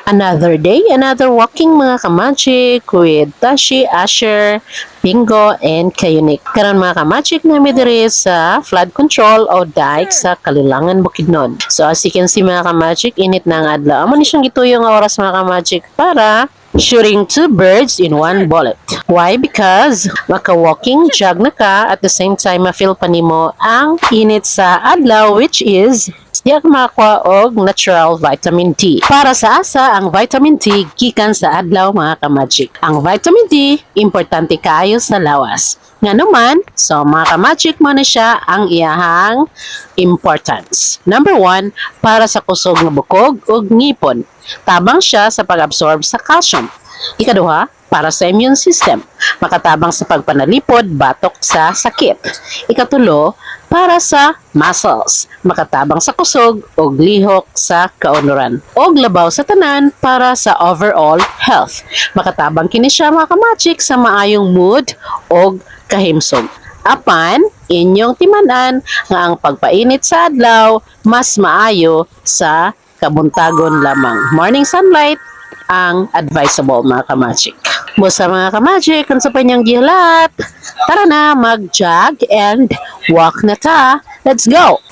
Another day, another walking mga kamagic with Tashi, Asher, Bingo, and Kayunik. Karon mga kamagic na diri sa flood control o dike sa Kalilangan, Bukidnon. So as you can see mga kamagic, init na ang adlaw. Amo ni siyang gituyong nga oras mga kamagic para shooting two birds in one bullet. Why? Because maka-walking jog na ka at the same time ma-feel pa nimo ang init sa adlaw, which is diya ka makakuha og natural vitamin D. Para sa asa ang vitamin D gikan sa adlaw mga kamagic. Ang vitamin D importante kaayo sa lawas. Nga naman, so mga kamagic mo na siya ang iyahang importance. Number 1, para sa kusog nga bukog ug ngipon. Tabang siya sa pag-absorb sa calcium. Ikaduha, para sa immune system. Makatabang sa pagpanalipod, batok sa sakit. Ikatulo, para sa muscles. Makatabang sa kusog o lihok sa kaunuran. O labaw sa tanan para sa overall health. Makatabang kini siya mga kamagic sa maayong mood o kahimsog. Apan, inyong timanan nga ang pagpainit sa adlaw mas maayo sa kabuntagon lamang. Morning sunlight ang advisable mga kamagic. Musa mga kamagic, kung sa panyang gihalat, tara na mag-jog and walk na ta. Let's go!